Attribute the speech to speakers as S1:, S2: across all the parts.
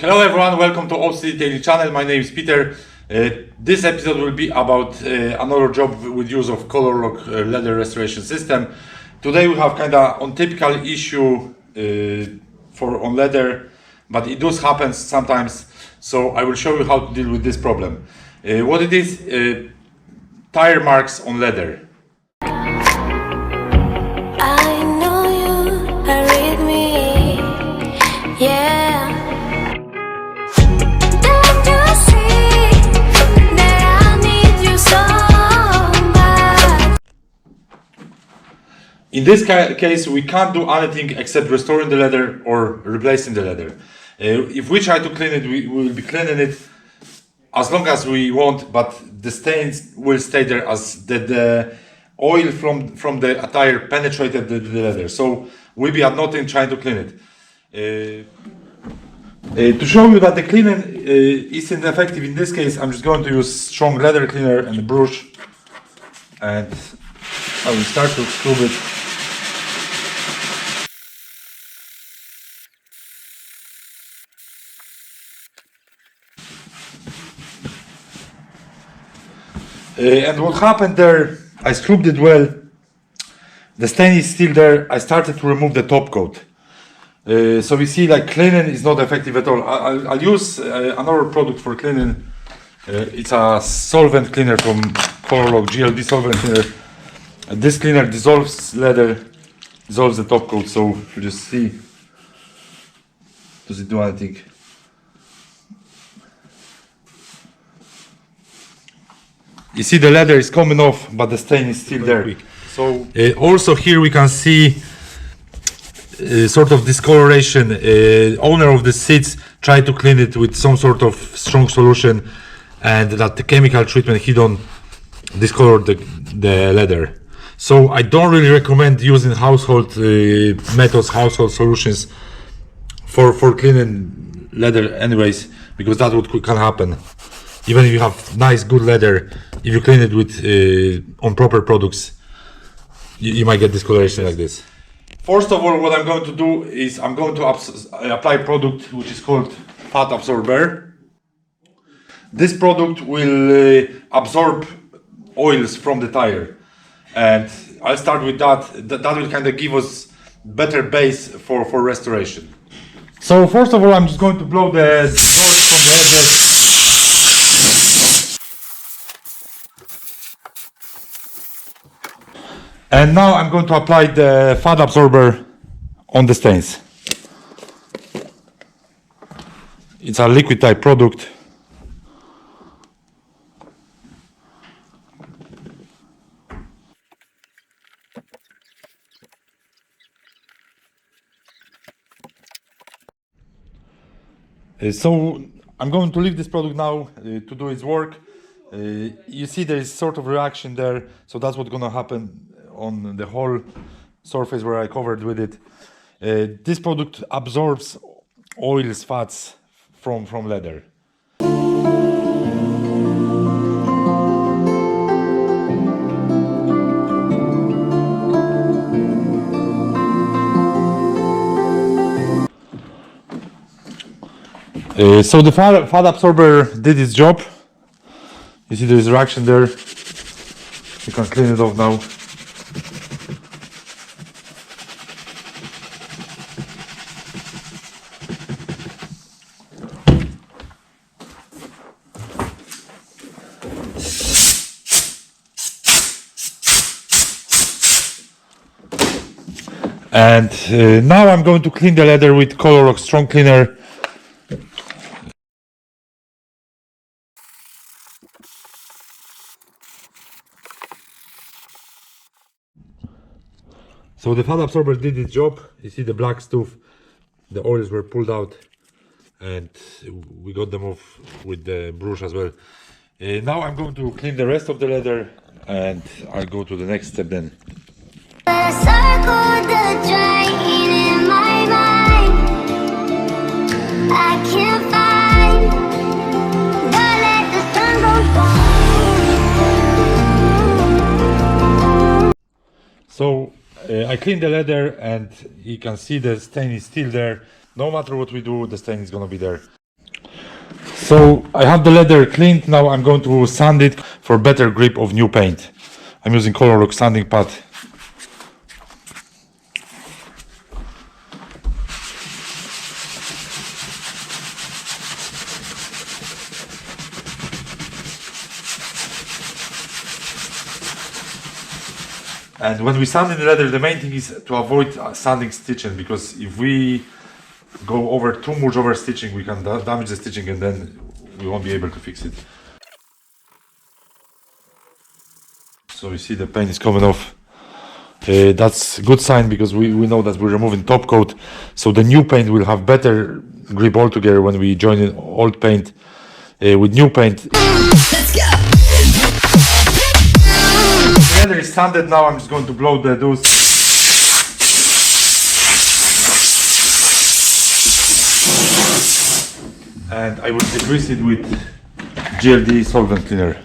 S1: Hello everyone, welcome to OCD Daily channel. My name is Peter. This episode will be about another job with use of Colourlock leather restoration system. Today we have kind of untypical issue on leather, but it does happen sometimes. So I will show you how to deal with this problem. What it is, tire marks on leather. In this case, we can't do anything except restoring the leather or replacing the leather. If we try to clean it, we will be cleaning it as long as we want, but the stains will stay there as the oil from the tire penetrated the leather. So we'll be at nothing trying to clean it. To show you that the cleaning isn't effective in this case, I'm just going to use strong leather cleaner and a brush, and I will start to scrub it. And what happened there, I scrubbed it well, the stain is still there. I started to remove the top coat. So we see like cleaning is not effective at all. I'll use another product for cleaning. It's a solvent cleaner from Colourlock GLD solvent cleaner. This cleaner dissolves leather, dissolves the top coat, so you just see, does it do anything? You see the leather is coming off, but the stain is still there. So also here we can see sort of discoloration. Owner of the seats tried to clean it with some sort of strong solution, and that the chemical treatment he done discolored the leather. So I don't really recommend using household methods, household solutions for cleaning leather anyways, because that can happen. Even if you have nice good leather, if you clean it with on proper products, you might get discoloration like this. First of all, what I'm going to do is I'm going to apply a product which is called Fat Absorber. This product will absorb oils from the tire, and I'll start with that. That will kind of give us better base for restoration. So first of all, I'm just going to blow the dirt from the edges. And now I'm going to apply the fat absorber on the stains. It's a liquid type product. So I'm going to leave this product now to do its work. You see there is sort of reaction there, so that's what's going to happen on the whole surface where I covered with it. This product absorbs oils, fats from leather. So the fat absorber did its job. You see there is reaction there. You can clean it off now. And now I'm going to clean the leather with Colourlock Strong Cleaner. So the fat absorber did its job. You see the black stuff, the oils were pulled out, and we got them off with the brush as well. Now I'm going to clean the rest of the leather, and I'll go to the next step then. So I cleaned the leather, and you can see the stain is still there. No matter what we do, the stain is gonna be there. So I have the leather cleaned. Now I'm going to sand it for better grip of new paint. I'm using Colourlock Sanding Pad. And when we sand in the leather, the main thing is to avoid sanding stitching, because if we go over too much over stitching, we can damage the stitching and then we won't be able to fix it. So you see the paint is coming off. That's a good sign, because we know that we're removing top coat, so the new paint will have better grip altogether when we join in old paint with new paint. Let's go! The leather is sanded now. I'm just going to blow the dust. And I will degrease it with GLD solvent cleaner.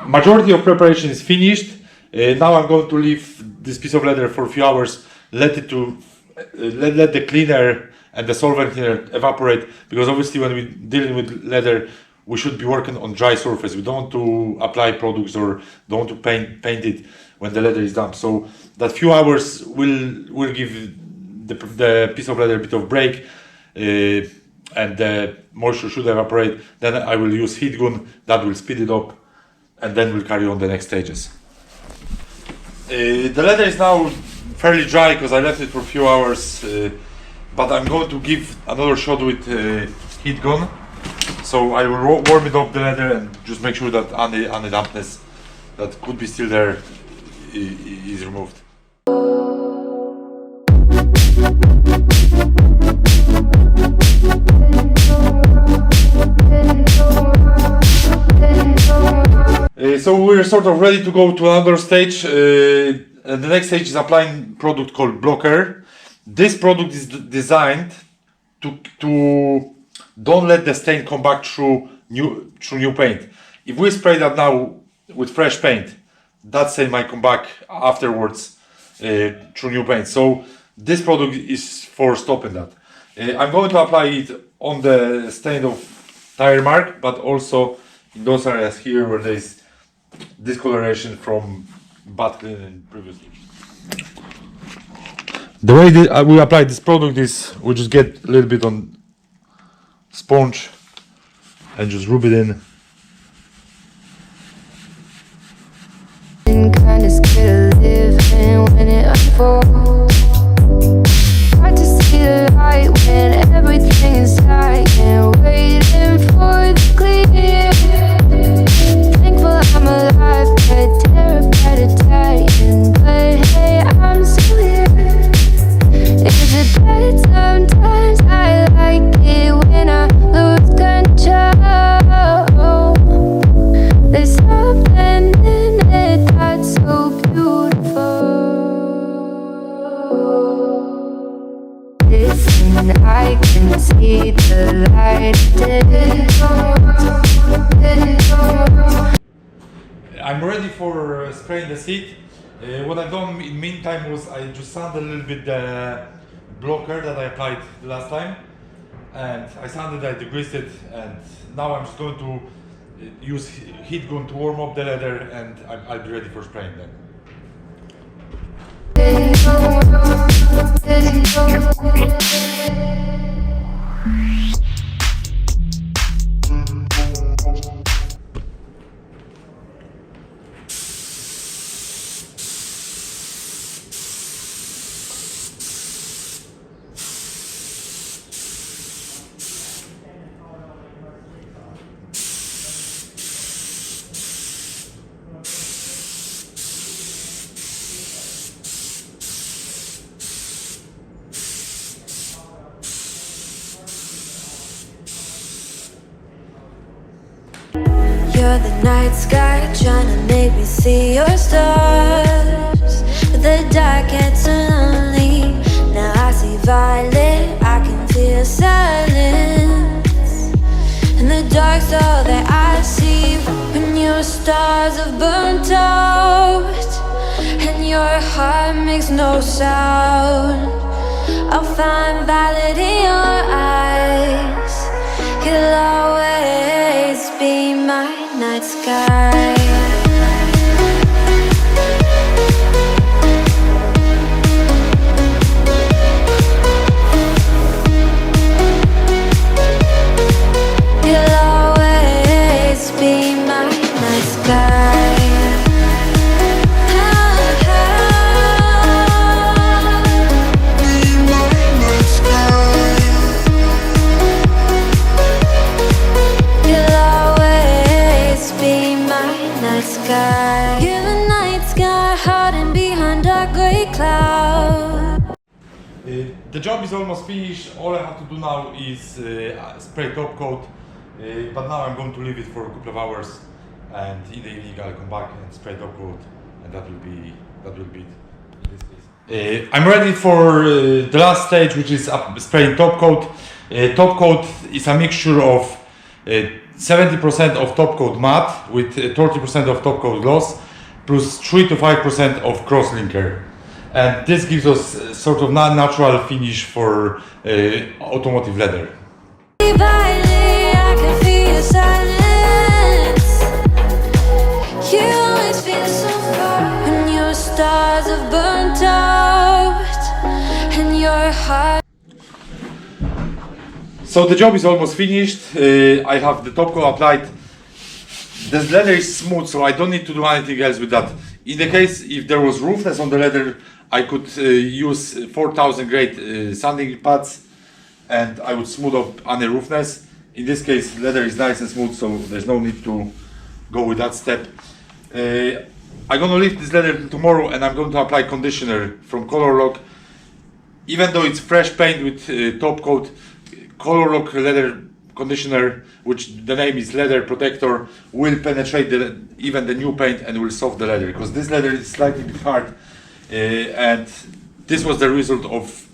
S1: Majority of preparation is finished. Now I'm going to leave this piece of leather for a few hours, let the cleaner and the solvent cleaner evaporate, because obviously when we're dealing with leather, we should be working on dry surface. We don't want to apply products or don't want to paint it when the leather is damp. So that few hours will give the piece of leather a bit of break, and the moisture should evaporate. Then I will use heat gun, that will speed it up, and then we'll carry on the next stages. The leather is now fairly dry because I left it for a few hours, but I'm going to give another shot with heat gun. So I will warm it up the leather and just make sure that any dampness that could be still there is removed. So we're sort of ready to go to another stage. The next stage is applying product called Blocker. This product is designed to don't let the stain come back through new paint. If we spray that now with fresh paint, that stain might come back afterwards through new paint. So this product is for stopping that. I'm going to apply it on the stain of tire mark, but also in those areas here where there is discoloration from bad cleaning previously. The way we apply this product is we just get a little bit on sponge and just rub it in.
S2: Kind of scared of living when it unfolds. Hard to see the light when everything is dying, waiting for the clear. Thankful I'm alive, but terrified of dying. But hey, I'm still here. Is it bad? Sometimes I like it when I lose control. There's something in it that's so beautiful. Listen, I can see the light.
S1: I'm ready for spraying the seat. What I've done in the meantime was I just sanded a little bit the blocker that I applied the last time, and I sanded, I degreased it, and now I'm just going to use heat gun to warm up the leather, and I'll be ready for spraying then.
S2: You're the night sky trying to make me see your stars, but the dark gets so lonely. Now I see violet, I can feel silence, and the dark's all stars have burnt out, and your heart makes no sound. I'll find valid in your eyes. You'll always be my night sky. You'll always be my night sky. You're the night sky hiding behind a grey cloud.
S1: The job is almost finished. All I have to do now is spray top coat, but now I'm going to leave it for a couple of hours, and in the evening I'll come back and spray top coat, and that will be it. I'm ready for the last stage, which is spraying top coat. Top coat is a mixture of 70% of top coat matte with 30% of top coat gloss plus 3 to 5% of Crosslinker, and this gives us sort of natural finish for automotive leather.
S2: I can feel your silence. You always feel so far, and your stars have burnt out, and your heart.
S1: So the job is almost finished. I have the top coat applied. This leather is smooth, so I don't need to do anything else with that. In the case if there was roughness on the leather, I could use 4000 grade sanding pads, and I would smooth up any roughness. In this case, leather is nice and smooth, so there's no need to go with that step. I'm gonna leave this leather tomorrow, and I'm going to apply conditioner from Colourlock. Even though it's fresh paint with top coat, Colourlock leather conditioner, which the name is leather protector, will penetrate even the new paint and will soften the leather, because this leather is slightly bit hard, and this was the result of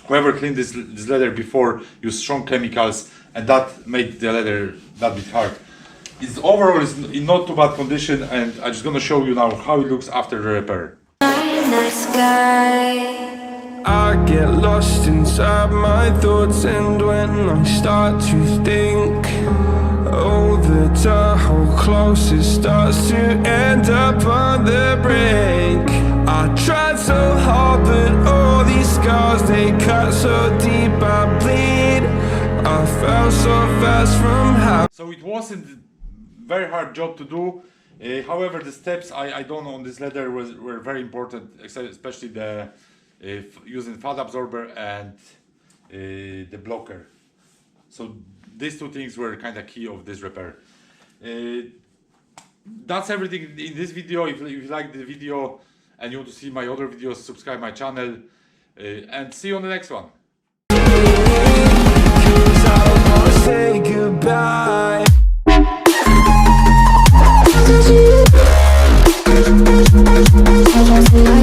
S1: whoever cleaned this leather before used strong chemicals, and that made the leather that bit hard. It's overall is in not too bad condition, and I'm just gonna show you now how it looks after the repair.
S2: Night sky.
S3: I get lost inside my thoughts, and when I start to think, oh, the Tahoe close, it starts to end up on the brink. I tried so hard, but all these scars, they cut so deep, I bleed. I fell so fast from how.
S1: So it wasn't a very hard job to do. However, the steps I done on this leather were very important, especially the using fat absorber and the blocker. So these two things were kind of key of this repair. That's everything in this video. If you like the video and you want to see my other videos, subscribe my channel, and see you on the next one.
S3: Say goodbye.
S2: Sometimes